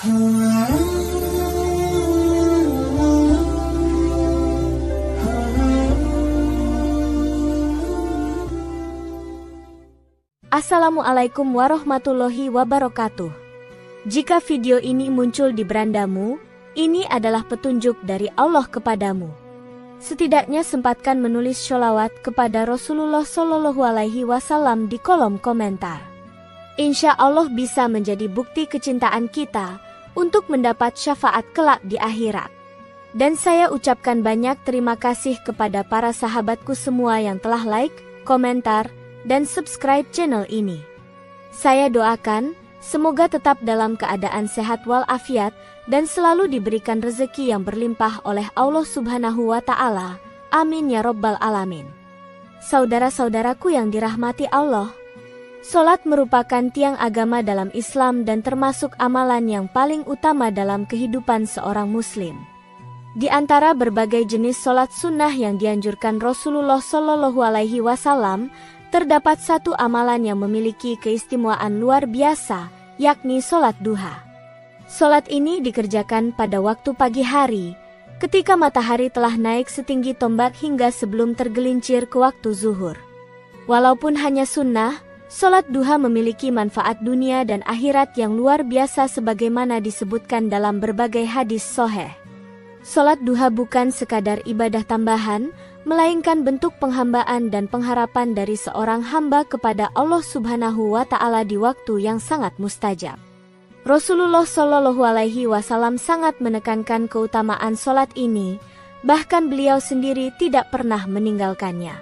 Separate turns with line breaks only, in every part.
Assalamualaikum warahmatullahi wabarakatuh. Jika video ini muncul di berandamu, ini adalah petunjuk dari Allah kepadamu. Setidaknya sempatkan menulis sholawat kepada Rasulullah Shallallahu Alaihi Wasallam di kolom komentar. Insya Allah bisa menjadi bukti kecintaan kita untuk mendapat syafaat kelak di akhirat. Dan saya ucapkan banyak terima kasih kepada para sahabatku semua yang telah like, komentar, dan subscribe channel ini. Saya doakan, semoga tetap dalam keadaan sehat walafiat dan selalu diberikan rezeki yang berlimpah oleh Allah Subhanahu wa Ta'ala. Amin ya Rabbal Alamin. Saudara-saudaraku yang dirahmati Allah, sholat merupakan tiang agama dalam Islam dan termasuk amalan yang paling utama dalam kehidupan seorang muslim. Di antara berbagai jenis sholat sunnah yang dianjurkan Rasulullah Shallallahu Alaihi Wasallam, terdapat satu amalan yang memiliki keistimewaan luar biasa, yakni sholat duha. Sholat ini dikerjakan pada waktu pagi hari, ketika matahari telah naik setinggi tombak hingga sebelum tergelincir ke waktu zuhur. Walaupun hanya sunnah, sholat duha memiliki manfaat dunia dan akhirat yang luar biasa sebagaimana disebutkan dalam berbagai hadis sahih. Sholat duha bukan sekadar ibadah tambahan, melainkan bentuk penghambaan dan pengharapan dari seorang hamba kepada Allah Subhanahu wa Ta'ala di waktu yang sangat mustajab. Rasulullah Shallallahu Alaihi Wasallam sangat menekankan keutamaan sholat ini, bahkan beliau sendiri tidak pernah meninggalkannya.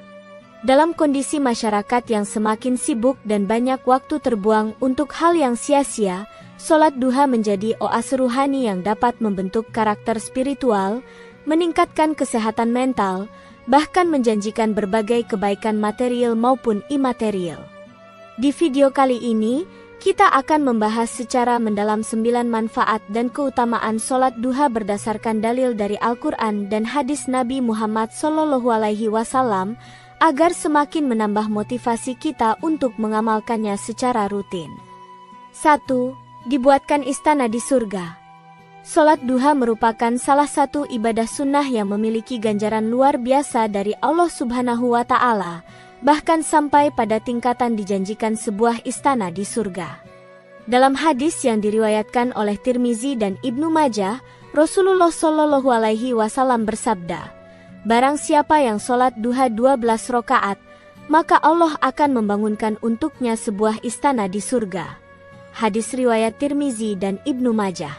Dalam kondisi masyarakat yang semakin sibuk dan banyak waktu terbuang untuk hal yang sia-sia, sholat duha menjadi oase ruhani yang dapat membentuk karakter spiritual, meningkatkan kesehatan mental, bahkan menjanjikan berbagai kebaikan material maupun imaterial. Di video kali ini, kita akan membahas secara mendalam 9 manfaat dan keutamaan sholat duha berdasarkan dalil dari Al-Quran dan hadis Nabi Muhammad SAW, agar semakin menambah motivasi kita untuk mengamalkannya secara rutin. 1. Dibuatkan istana di surga. Sholat duha merupakan salah satu ibadah sunnah yang memiliki ganjaran luar biasa dari Allah Subhanahu wa Ta'ala, bahkan sampai pada tingkatan dijanjikan sebuah istana di surga. Dalam hadis yang diriwayatkan oleh Tirmizi dan Ibnu Majah, Rasulullah Shallallahu Alaihi Wasallam bersabda, "Barang siapa yang sholat duha 12 rakaat, maka Allah akan membangunkan untuknya sebuah istana di surga." Hadis riwayat Tirmizi dan Ibnu Majah.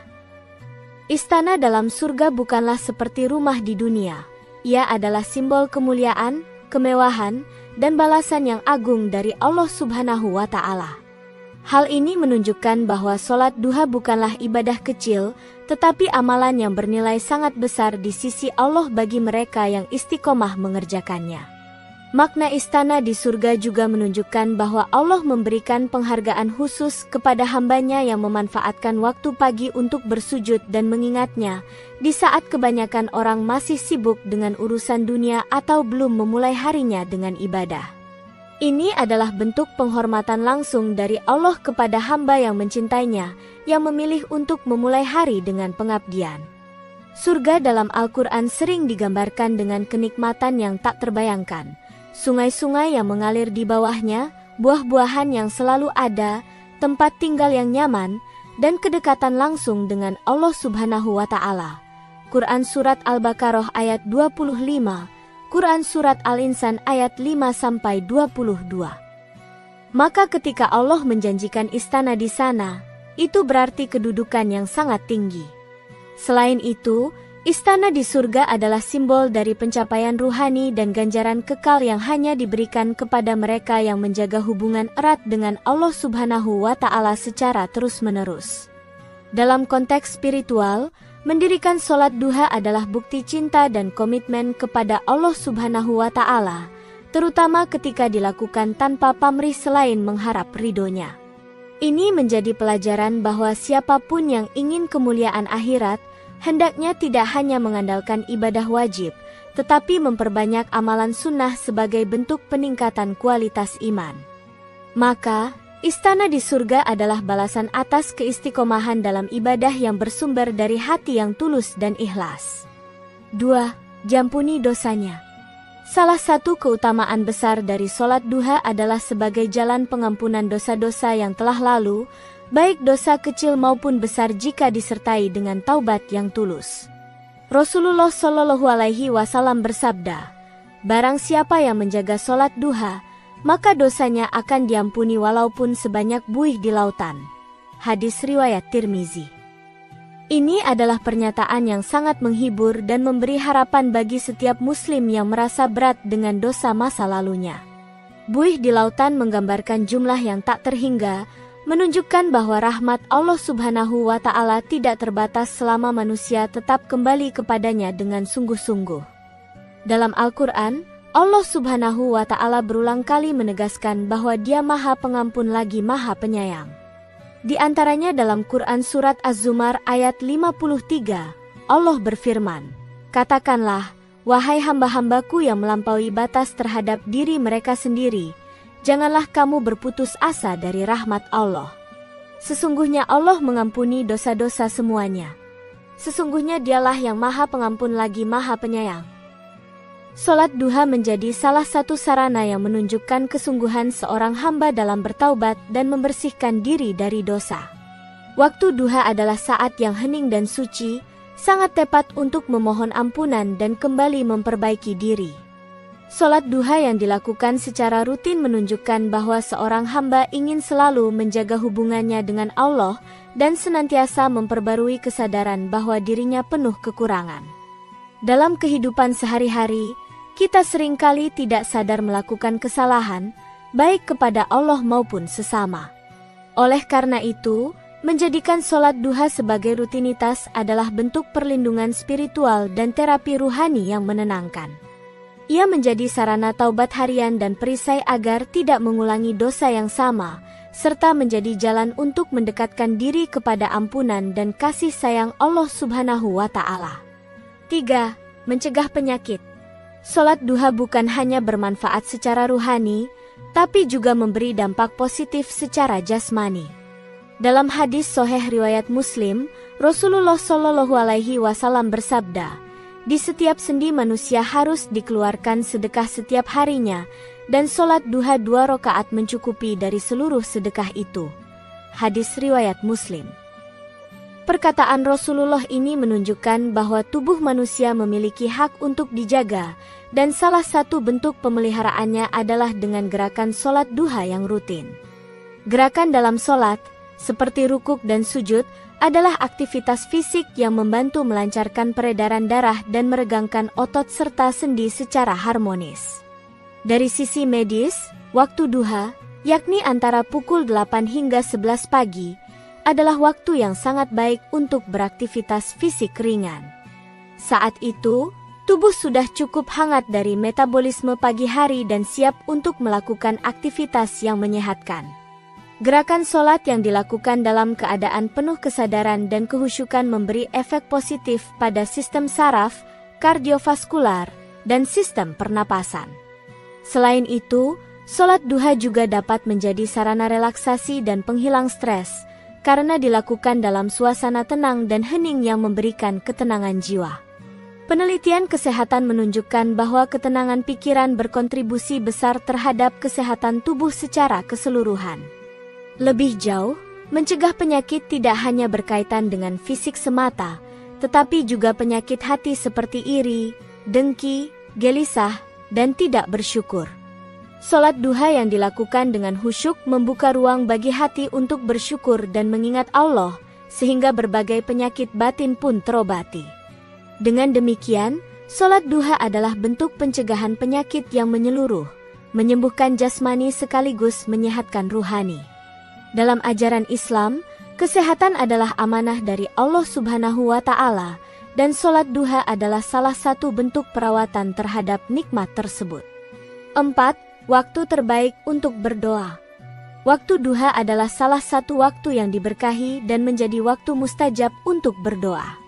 Istana dalam surga bukanlah seperti rumah di dunia. Ia adalah simbol kemuliaan, kemewahan, dan balasan yang agung dari Allah Subhanahu wa Ta'ala. Hal ini menunjukkan bahwa sholat duha bukanlah ibadah kecil, tetapi amalan yang bernilai sangat besar di sisi Allah bagi mereka yang istiqomah mengerjakannya. Makna istana di surga juga menunjukkan bahwa Allah memberikan penghargaan khusus kepada hambanya yang memanfaatkan waktu pagi untuk bersujud dan mengingatnya, di saat kebanyakan orang masih sibuk dengan urusan dunia atau belum memulai harinya dengan ibadah. Ini adalah bentuk penghormatan langsung dari Allah kepada hamba yang mencintainya, yang memilih untuk memulai hari dengan pengabdian. Surga dalam Al-Quran sering digambarkan dengan kenikmatan yang tak terbayangkan. Sungai-sungai yang mengalir di bawahnya, buah-buahan yang selalu ada, tempat tinggal yang nyaman, dan kedekatan langsung dengan Allah Subhanahu wa Ta'ala. Quran Surat Al-Baqarah ayat 25, Quran Surat Al-Insan ayat 5-22. Maka ketika Allah menjanjikan istana di sana, itu berarti kedudukan yang sangat tinggi. Selain itu, istana di surga adalah simbol dari pencapaian ruhani dan ganjaran kekal yang hanya diberikan kepada mereka yang menjaga hubungan erat dengan Allah Subhanahu wa Ta'ala secara terus-menerus. Dalam konteks spiritual, mendirikan sholat duha adalah bukti cinta dan komitmen kepada Allah Subhanahu wa Ta'ala, terutama ketika dilakukan tanpa pamrih selain mengharap ridhonya. Ini menjadi pelajaran bahwa siapapun yang ingin kemuliaan akhirat, hendaknya tidak hanya mengandalkan ibadah wajib, tetapi memperbanyak amalan sunnah sebagai bentuk peningkatan kualitas iman. Maka, Istana di surga adalah balasan atas keistiqomahan dalam ibadah yang bersumber dari hati yang tulus dan ikhlas. 2. Diampuni dosanya. Salah satu keutamaan besar dari sholat duha adalah sebagai jalan pengampunan dosa-dosa yang telah lalu, baik dosa kecil maupun besar jika disertai dengan taubat yang tulus. Rasulullah Shallallahu Alaihi Wasallam bersabda, "Barang siapa yang menjaga sholat duha, maka dosanya akan diampuni walaupun sebanyak buih di lautan." Hadis riwayat Tirmizi. Ini adalah pernyataan yang sangat menghibur dan memberi harapan bagi setiap muslim yang merasa berat dengan dosa masa lalunya. Buih di lautan menggambarkan jumlah yang tak terhingga, menunjukkan bahwa rahmat Allah Subhanahu wa Ta'ala tidak terbatas selama manusia tetap kembali kepadanya dengan sungguh-sungguh. Dalam Al-Quran, Allah Subhanahu wa Ta'ala berulang kali menegaskan bahwa Dia Maha Pengampun lagi Maha Penyayang. Di antaranya dalam Quran Surat Az-Zumar ayat 53, Allah berfirman, "Katakanlah, wahai hamba-hambaku yang melampaui batas terhadap diri mereka sendiri, janganlah kamu berputus asa dari rahmat Allah. Sesungguhnya Allah mengampuni dosa-dosa semuanya. Sesungguhnya Dialah yang Maha Pengampun lagi Maha Penyayang." Sholat duha menjadi salah satu sarana yang menunjukkan kesungguhan seorang hamba dalam bertaubat dan membersihkan diri dari dosa. Waktu duha adalah saat yang hening dan suci, sangat tepat untuk memohon ampunan dan kembali memperbaiki diri. Sholat duha yang dilakukan secara rutin menunjukkan bahwa seorang hamba ingin selalu menjaga hubungannya dengan Allah dan senantiasa memperbarui kesadaran bahwa dirinya penuh kekurangan. Dalam kehidupan sehari-hari, kita seringkali tidak sadar melakukan kesalahan, baik kepada Allah maupun sesama. Oleh karena itu, menjadikan sholat duha sebagai rutinitas adalah bentuk perlindungan spiritual dan terapi ruhani yang menenangkan. Ia menjadi sarana taubat harian dan perisai agar tidak mengulangi dosa yang sama, serta menjadi jalan untuk mendekatkan diri kepada ampunan dan kasih sayang Allah Subhanahu wa Ta'ala. 3. Mencegah penyakit. Sholat duha bukan hanya bermanfaat secara ruhani, tapi juga memberi dampak positif secara jasmani. Dalam hadis Sahih riwayat Muslim, Rasulullah Shallallahu Alaihi Wasallam bersabda, "Di setiap sendi manusia harus dikeluarkan sedekah setiap harinya, dan sholat duha 2 rakaat mencukupi dari seluruh sedekah itu." Hadis riwayat Muslim. Perkataan Rasulullah ini menunjukkan bahwa tubuh manusia memiliki hak untuk dijaga, dan salah satu bentuk pemeliharaannya adalah dengan gerakan sholat duha yang rutin. Gerakan dalam sholat, seperti rukuk dan sujud, adalah aktivitas fisik yang membantu melancarkan peredaran darah dan meregangkan otot serta sendi secara harmonis. Dari sisi medis, waktu duha, yakni antara pukul 8 hingga 11 pagi, adalah waktu yang sangat baik untuk beraktivitas fisik ringan. Saat itu, tubuh sudah cukup hangat dari metabolisme pagi hari dan siap untuk melakukan aktivitas yang menyehatkan. Gerakan sholat yang dilakukan dalam keadaan penuh kesadaran dan kehusyukan memberi efek positif pada sistem saraf, kardiovaskular, dan sistem pernapasan. Selain itu, sholat duha juga dapat menjadi sarana relaksasi dan penghilang stres, karena dilakukan dalam suasana tenang dan hening yang memberikan ketenangan jiwa. Penelitian kesehatan menunjukkan bahwa ketenangan pikiran berkontribusi besar terhadap kesehatan tubuh secara keseluruhan. Lebih jauh, mencegah penyakit tidak hanya berkaitan dengan fisik semata, tetapi juga penyakit hati seperti iri, dengki, gelisah, dan tidak bersyukur. Sholat duha yang dilakukan dengan khusyuk membuka ruang bagi hati untuk bersyukur dan mengingat Allah, sehingga berbagai penyakit batin pun terobati. Dengan demikian, sholat duha adalah bentuk pencegahan penyakit yang menyeluruh, menyembuhkan jasmani sekaligus menyehatkan ruhani. Dalam ajaran Islam, kesehatan adalah amanah dari Allah Subhanahu wa Ta'ala, dan sholat duha adalah salah satu bentuk perawatan terhadap nikmat tersebut. 4. Waktu terbaik untuk berdoa. Waktu duha adalah salah satu waktu yang diberkahi dan menjadi waktu mustajab untuk berdoa.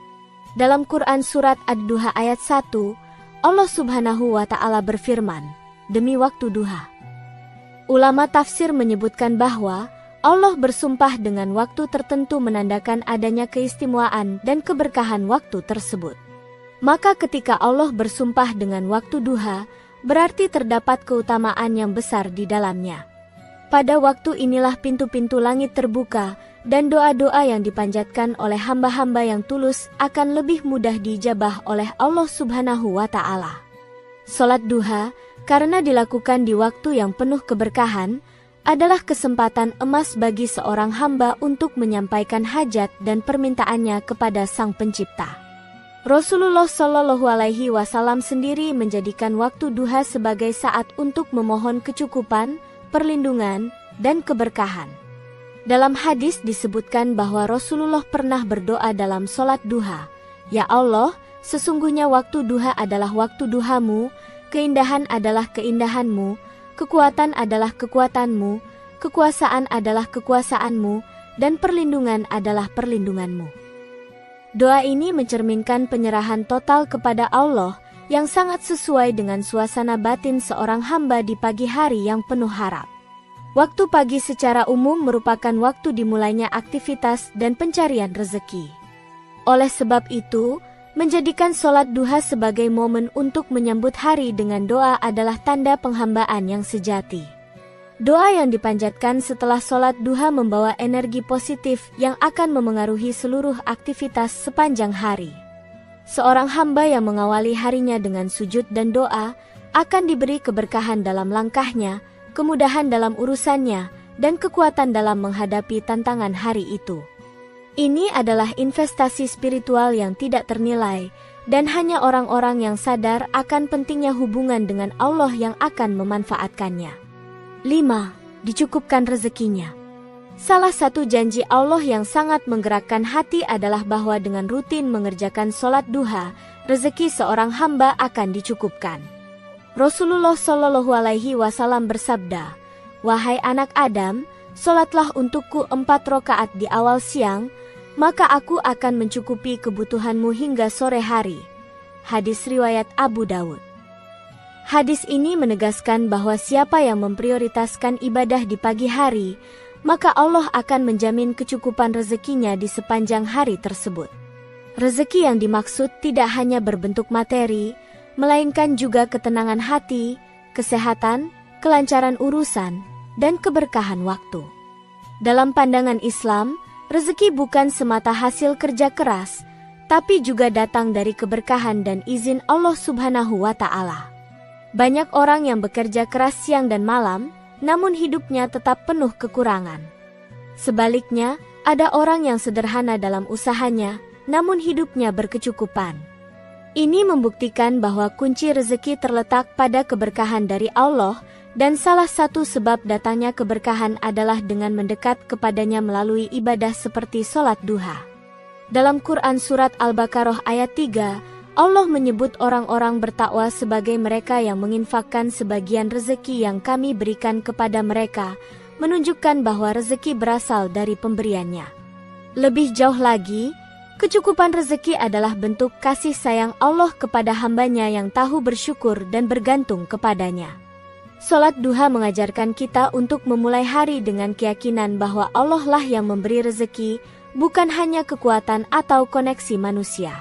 Dalam Quran Surat Ad-Duha ayat 1, Allah Subhanahu wa Ta'ala berfirman, "Demi waktu duha." Ulama tafsir menyebutkan bahwa Allah bersumpah dengan waktu tertentu menandakan adanya keistimewaan dan keberkahan waktu tersebut. Maka ketika Allah bersumpah dengan waktu duha, berarti terdapat keutamaan yang besar di dalamnya. Pada waktu inilah pintu-pintu langit terbuka, dan doa-doa yang dipanjatkan oleh hamba-hamba yang tulus akan lebih mudah diijabah oleh Allah Subhanahu wa Ta'ala. Salat duha, karena dilakukan di waktu yang penuh keberkahan, adalah kesempatan emas bagi seorang hamba untuk menyampaikan hajat dan permintaannya kepada Sang Pencipta. Rasulullah Shallallahu Alaihi Wasallam sendiri menjadikan waktu duha sebagai saat untuk memohon kecukupan, perlindungan, dan keberkahan. Dalam hadis disebutkan bahwa Rasulullah pernah berdoa dalam sholat duha, "Ya Allah, sesungguhnya waktu duha adalah waktu duhamu, keindahan adalah keindahanmu, kekuatan adalah kekuatanmu, kekuasaan adalah kekuasaanmu, dan perlindungan adalah perlindunganmu." Doa ini mencerminkan penyerahan total kepada Allah yang sangat sesuai dengan suasana batin seorang hamba di pagi hari yang penuh harap. Waktu pagi secara umum merupakan waktu dimulainya aktivitas dan pencarian rezeki. Oleh sebab itu, menjadikan sholat duha sebagai momen untuk menyambut hari dengan doa adalah tanda penghambaan yang sejati. Doa yang dipanjatkan setelah sholat duha membawa energi positif yang akan memengaruhi seluruh aktivitas sepanjang hari. Seorang hamba yang mengawali harinya dengan sujud dan doa akan diberi keberkahan dalam langkahnya, kemudahan dalam urusannya, dan kekuatan dalam menghadapi tantangan hari itu. Ini adalah investasi spiritual yang tidak ternilai, dan hanya orang-orang yang sadar akan pentingnya hubungan dengan Allah yang akan memanfaatkannya. 5. Dicukupkan rezekinya. Salah satu janji Allah yang sangat menggerakkan hati adalah bahwa dengan rutin mengerjakan sholat duha, rezeki seorang hamba akan dicukupkan. Rasulullah Shallallahu Alaihi Wasallam bersabda, "Wahai anak Adam, sholatlah untukku 4 rakaat di awal siang, maka aku akan mencukupi kebutuhanmu hingga sore hari." Hadis riwayat Abu Dawud. Hadis ini menegaskan bahwa siapa yang memprioritaskan ibadah di pagi hari, maka Allah akan menjamin kecukupan rezekinya di sepanjang hari tersebut. Rezeki yang dimaksud tidak hanya berbentuk materi, melainkan juga ketenangan hati, kesehatan, kelancaran urusan, dan keberkahan waktu. Dalam pandangan Islam, rezeki bukan semata hasil kerja keras, tapi juga datang dari keberkahan dan izin Allah Subhanahu wa Ta'ala. Banyak orang yang bekerja keras siang dan malam, namun hidupnya tetap penuh kekurangan. Sebaliknya, ada orang yang sederhana dalam usahanya, namun hidupnya berkecukupan. Ini membuktikan bahwa kunci rezeki terletak pada keberkahan dari Allah, dan salah satu sebab datangnya keberkahan adalah dengan mendekat kepadanya melalui ibadah seperti sholat duha. Dalam Quran Surat Al-Baqarah ayat 3, Allah menyebut orang-orang bertakwa sebagai mereka yang menginfakkan sebagian rezeki yang kami berikan kepada mereka, menunjukkan bahwa rezeki berasal dari pemberiannya. Lebih jauh lagi, kecukupan rezeki adalah bentuk kasih sayang Allah kepada hambanya yang tahu bersyukur dan bergantung kepadanya. Sholat duha mengajarkan kita untuk memulai hari dengan keyakinan bahwa Allah lah yang memberi rezeki, bukan hanya kekuatan atau koneksi manusia.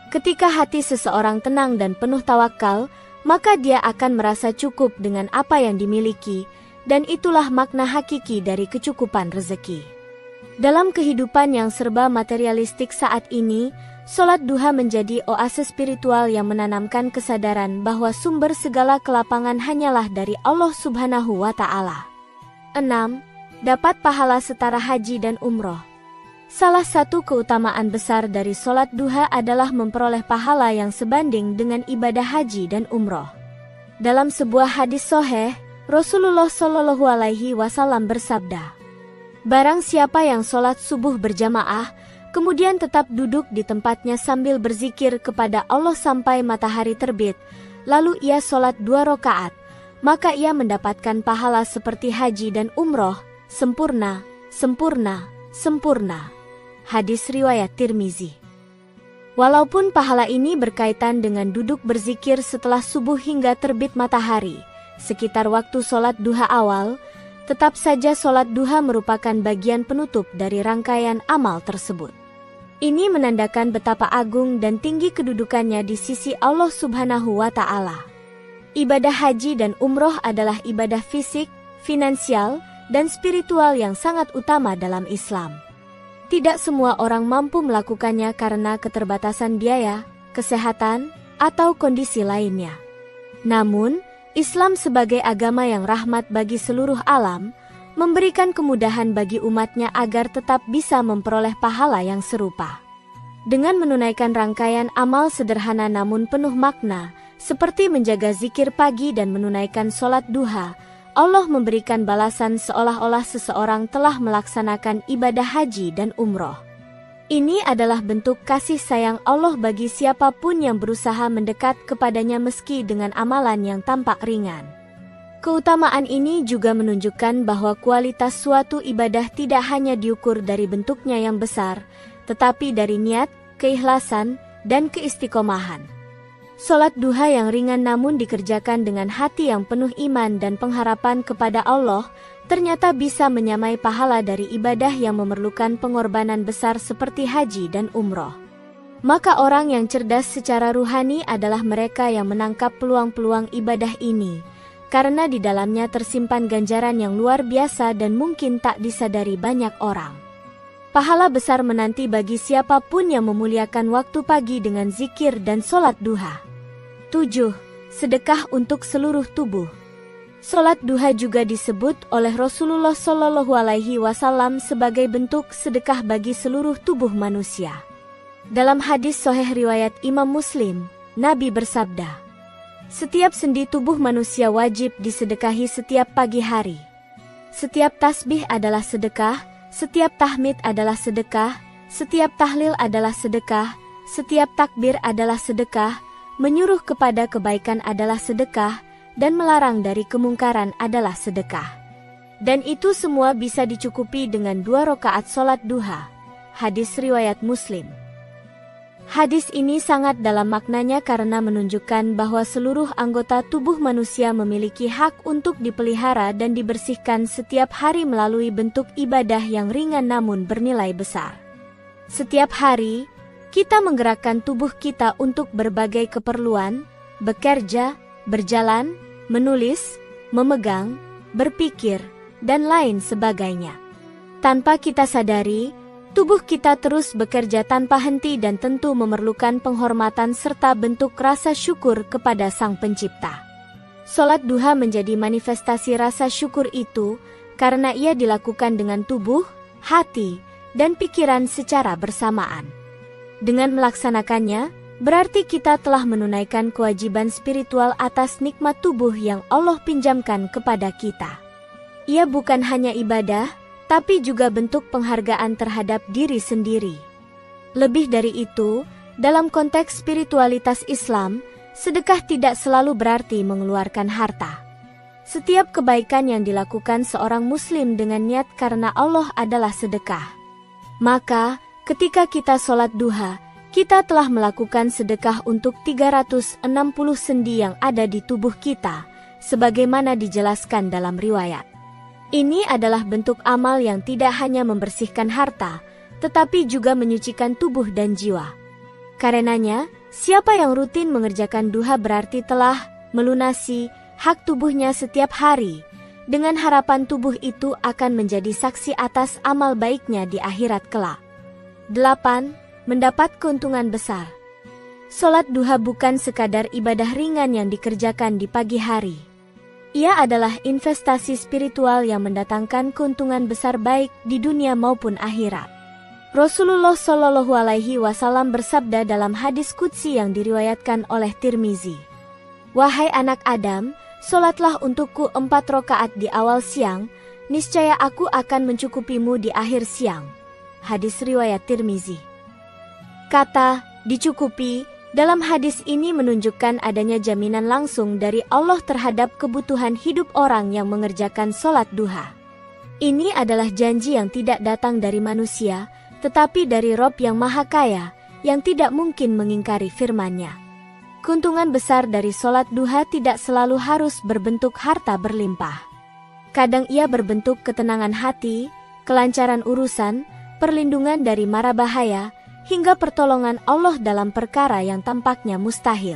Ketika hati seseorang tenang dan penuh tawakal, maka dia akan merasa cukup dengan apa yang dimiliki, dan itulah makna hakiki dari kecukupan rezeki. Dalam kehidupan yang serba materialistik saat ini, sholat duha menjadi oase spiritual yang menanamkan kesadaran bahwa sumber segala kelapangan hanyalah dari Allah Subhanahu wa Ta'ala. 6. Dapat pahala setara haji dan umroh. Salah satu keutamaan besar dari sholat duha adalah memperoleh pahala yang sebanding dengan ibadah haji dan umroh. Dalam sebuah hadis sahih, Rasulullah Shallallahu Alaihi Wasallam bersabda, "Barang siapa yang sholat subuh berjamaah, kemudian tetap duduk di tempatnya sambil berzikir kepada Allah sampai matahari terbit, lalu ia sholat 2 rakaat, maka ia mendapatkan pahala seperti haji dan umroh, sempurna, sempurna, sempurna." Hadis riwayat Tirmizi. Walaupun pahala ini berkaitan dengan duduk berzikir setelah subuh hingga terbit matahari, sekitar waktu sholat duha awal, Tetap saja sholat duha merupakan bagian penutup dari rangkaian amal tersebut. Ini menandakan betapa agung dan tinggi kedudukannya di sisi Allah Subhanahu wa Ta'ala. Ibadah haji dan umroh adalah ibadah fisik, finansial, dan spiritual yang sangat utama dalam Islam. Tidak semua orang mampu melakukannya karena keterbatasan biaya, kesehatan, atau kondisi lainnya. Namun, Islam sebagai agama yang rahmat bagi seluruh alam, memberikan kemudahan bagi umatnya agar tetap bisa memperoleh pahala yang serupa. Dengan menunaikan rangkaian amal sederhana namun penuh makna, seperti menjaga zikir pagi dan menunaikan sholat duha, Allah memberikan balasan seolah-olah seseorang telah melaksanakan ibadah haji dan umroh. Ini adalah bentuk kasih sayang Allah bagi siapapun yang berusaha mendekat kepadanya meski dengan amalan yang tampak ringan. Keutamaan ini juga menunjukkan bahwa kualitas suatu ibadah tidak hanya diukur dari bentuknya yang besar, tetapi dari niat, keikhlasan, dan keistiqomahan. Sholat duha yang ringan namun dikerjakan dengan hati yang penuh iman dan pengharapan kepada Allah, ternyata bisa menyamai pahala dari ibadah yang memerlukan pengorbanan besar seperti haji dan umroh. Maka orang yang cerdas secara ruhani adalah mereka yang menangkap peluang-peluang ibadah ini, karena di dalamnya tersimpan ganjaran yang luar biasa dan mungkin tak disadari banyak orang. Pahala besar menanti bagi siapapun yang memuliakan waktu pagi dengan zikir dan sholat duha. 7. Sedekah untuk seluruh tubuh. Sholat duha juga disebut oleh Rasulullah SAW sebagai bentuk sedekah bagi seluruh tubuh manusia. Dalam hadis sahih riwayat Imam Muslim, Nabi bersabda, "Setiap sendi tubuh manusia wajib disedekahi setiap pagi hari. Setiap tasbih adalah sedekah, setiap tahmid adalah sedekah, setiap tahlil adalah sedekah, setiap takbir adalah sedekah, menyuruh kepada kebaikan adalah sedekah, dan melarang dari kemungkaran adalah sedekah. Dan itu semua bisa dicukupi dengan 2 rakaat sholat duha." Hadis riwayat Muslim. Hadis ini sangat dalam maknanya karena menunjukkan bahwa seluruh anggota tubuh manusia memiliki hak untuk dipelihara dan dibersihkan setiap hari melalui bentuk ibadah yang ringan namun bernilai besar. Setiap hari, kita menggerakkan tubuh kita untuk berbagai keperluan, bekerja, berjalan, menulis, memegang, berpikir, dan lain sebagainya. Tanpa kita sadari, tubuh kita terus bekerja tanpa henti dan tentu memerlukan penghormatan serta bentuk rasa syukur kepada Sang Pencipta. Sholat duha menjadi manifestasi rasa syukur itu karena ia dilakukan dengan tubuh, hati, dan pikiran secara bersamaan. Dengan melaksanakannya, berarti kita telah menunaikan kewajiban spiritual atas nikmat tubuh yang Allah pinjamkan kepada kita. Ia bukan hanya ibadah, tapi juga bentuk penghargaan terhadap diri sendiri. Lebih dari itu, dalam konteks spiritualitas Islam, sedekah tidak selalu berarti mengeluarkan harta. Setiap kebaikan yang dilakukan seorang muslim dengan niat karena Allah adalah sedekah. Maka, ketika kita sholat duha, kita telah melakukan sedekah untuk 360 sendi yang ada di tubuh kita, sebagaimana dijelaskan dalam riwayat. Ini adalah bentuk amal yang tidak hanya membersihkan harta, tetapi juga menyucikan tubuh dan jiwa. Karenanya, siapa yang rutin mengerjakan duha berarti telah melunasi hak tubuhnya setiap hari, dengan harapan tubuh itu akan menjadi saksi atas amal baiknya di akhirat kelak. 8. Mendapat keuntungan besar. Sholat duha bukan sekadar ibadah ringan yang dikerjakan di pagi hari. Ia adalah investasi spiritual yang mendatangkan keuntungan besar baik di dunia maupun akhirat. Rasulullah SAW bersabda dalam hadis qudsi yang diriwayatkan oleh Tirmizi, "Wahai anak Adam, sholatlah untukku 4 rakaat di awal siang, niscaya aku akan mencukupimu di akhir siang." Hadis riwayat Tirmizi. Kata "dicukupi" dalam hadis ini menunjukkan adanya jaminan langsung dari Allah terhadap kebutuhan hidup orang yang mengerjakan sholat duha. Ini adalah janji yang tidak datang dari manusia, tetapi dari Rob yang Maha Kaya, yang tidak mungkin mengingkari firman-Nya. Keuntungan besar dari sholat duha tidak selalu harus berbentuk harta berlimpah. Kadang ia berbentuk ketenangan hati, kelancaran urusan, perlindungan dari mara bahaya, hingga pertolongan Allah dalam perkara yang tampaknya mustahil.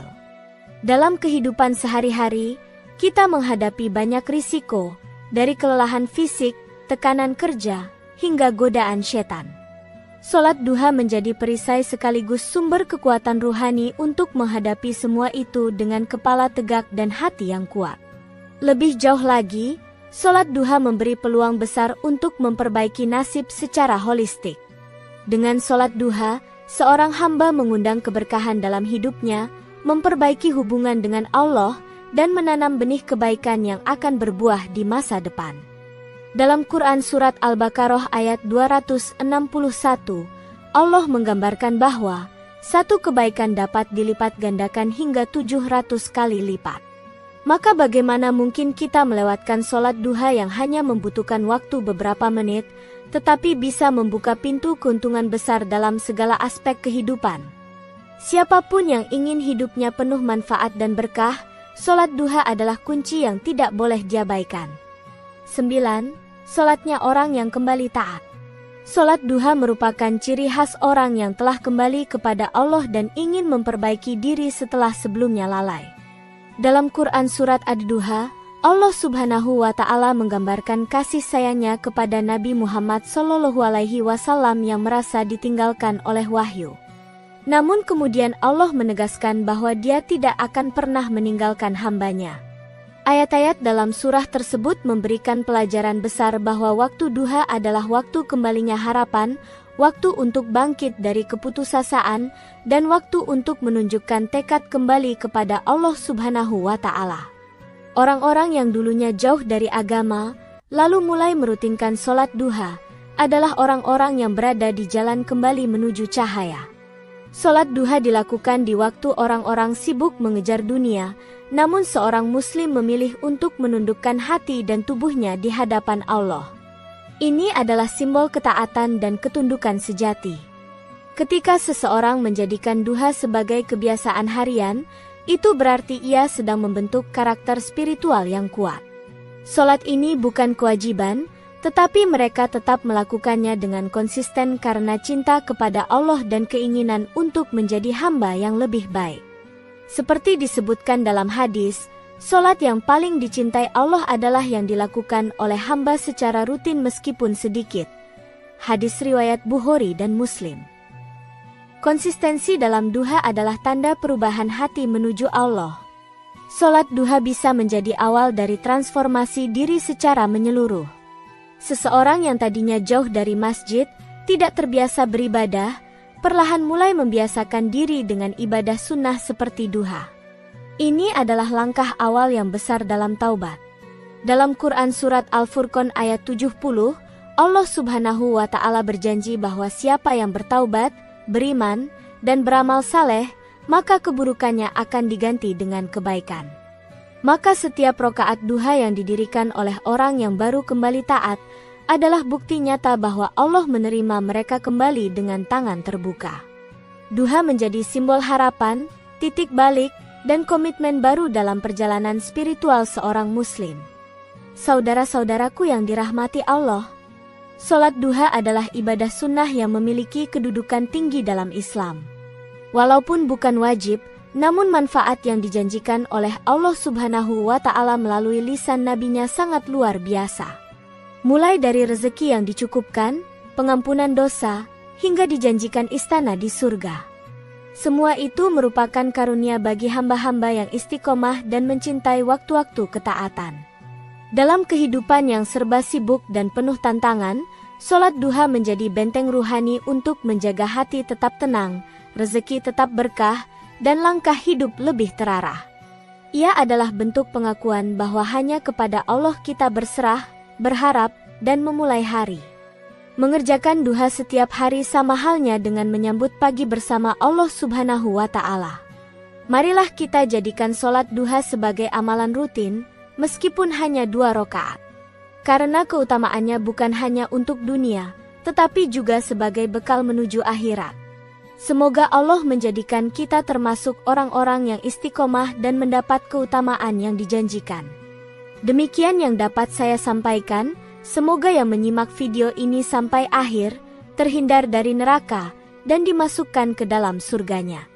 Dalam kehidupan sehari-hari, kita menghadapi banyak risiko, dari kelelahan fisik, tekanan kerja, hingga godaan setan. Sholat duha menjadi perisai sekaligus sumber kekuatan ruhani untuk menghadapi semua itu dengan kepala tegak dan hati yang kuat. Lebih jauh lagi, sholat duha memberi peluang besar untuk memperbaiki nasib secara holistik. Dengan sholat duha, seorang hamba mengundang keberkahan dalam hidupnya, memperbaiki hubungan dengan Allah, dan menanam benih kebaikan yang akan berbuah di masa depan. Dalam Quran Surat Al-Baqarah ayat 261, Allah menggambarkan bahwa satu kebaikan dapat dilipat gandakan hingga 700 kali lipat. Maka bagaimana mungkin kita melewatkan sholat duha yang hanya membutuhkan waktu beberapa menit, tetapi bisa membuka pintu keuntungan besar dalam segala aspek kehidupan? Siapapun yang ingin hidupnya penuh manfaat dan berkah, sholat duha adalah kunci yang tidak boleh diabaikan. 9. Sholatnya orang yang kembali taat. Sholat duha merupakan ciri khas orang yang telah kembali kepada Allah dan ingin memperbaiki diri setelah sebelumnya lalai. Dalam Quran Surat Ad-Duha, Allah Subhanahu wa Ta'ala menggambarkan kasih sayangnya kepada Nabi Muhammad SAW yang merasa ditinggalkan oleh wahyu. Namun kemudian Allah menegaskan bahwa Dia tidak akan pernah meninggalkan hambanya. Ayat-ayat dalam surah tersebut memberikan pelajaran besar bahwa waktu duha adalah waktu kembalinya harapan, waktu untuk bangkit dari keputusasaan, dan waktu untuk menunjukkan tekad kembali kepada Allah Subhanahu wa Ta'ala. Orang-orang yang dulunya jauh dari agama, lalu mulai merutinkan sholat duha, adalah orang-orang yang berada di jalan kembali menuju cahaya. Sholat duha dilakukan di waktu orang-orang sibuk mengejar dunia, namun seorang muslim memilih untuk menundukkan hati dan tubuhnya di hadapan Allah. Ini adalah simbol ketaatan dan ketundukan sejati. Ketika seseorang menjadikan duha sebagai kebiasaan harian, itu berarti ia sedang membentuk karakter spiritual yang kuat. Sholat ini bukan kewajiban, tetapi mereka tetap melakukannya dengan konsisten karena cinta kepada Allah dan keinginan untuk menjadi hamba yang lebih baik. Seperti disebutkan dalam hadis, sholat yang paling dicintai Allah adalah yang dilakukan oleh hamba secara rutin meskipun sedikit. Hadis riwayat Bukhari dan Muslim. Konsistensi dalam duha adalah tanda perubahan hati menuju Allah. Sholat duha bisa menjadi awal dari transformasi diri secara menyeluruh. Seseorang yang tadinya jauh dari masjid, tidak terbiasa beribadah, perlahan mulai membiasakan diri dengan ibadah sunnah seperti duha. Ini adalah langkah awal yang besar dalam taubat. Dalam Quran Surat Al-Furqan ayat 70, Allah Subhanahu wa Ta'ala berjanji bahwa siapa yang bertaubat, beriman, dan beramal saleh, maka keburukannya akan diganti dengan kebaikan. Maka setiap rakaat duha yang didirikan oleh orang yang baru kembali taat adalah bukti nyata bahwa Allah menerima mereka kembali dengan tangan terbuka. Duha menjadi simbol harapan, titik balik, dan komitmen baru dalam perjalanan spiritual seorang muslim. Saudara-saudaraku yang dirahmati Allah, sholat duha adalah ibadah sunnah yang memiliki kedudukan tinggi dalam Islam. Walaupun bukan wajib, namun manfaat yang dijanjikan oleh Allah Subhanahu wa Ta'ala melalui lisan nabinya sangat luar biasa. Mulai dari rezeki yang dicukupkan, pengampunan dosa, hingga dijanjikan istana di surga. Semua itu merupakan karunia bagi hamba-hamba yang istiqomah dan mencintai waktu-waktu ketaatan. Dalam kehidupan yang serba sibuk dan penuh tantangan, sholat duha menjadi benteng ruhani untuk menjaga hati tetap tenang, rezeki tetap berkah, dan langkah hidup lebih terarah. Ia adalah bentuk pengakuan bahwa hanya kepada Allah kita berserah, berharap, dan memulai hari. Mengerjakan duha setiap hari sama halnya dengan menyambut pagi bersama Allah Subhanahu wa Ta'ala. Marilah kita jadikan sholat duha sebagai amalan rutin, meskipun hanya 2 rakaat. Karena keutamaannya bukan hanya untuk dunia, tetapi juga sebagai bekal menuju akhirat. Semoga Allah menjadikan kita termasuk orang-orang yang istiqomah dan mendapat keutamaan yang dijanjikan. Demikian yang dapat saya sampaikan. Semoga yang menyimak video ini sampai akhir terhindar dari neraka dan dimasukkan ke dalam surganya.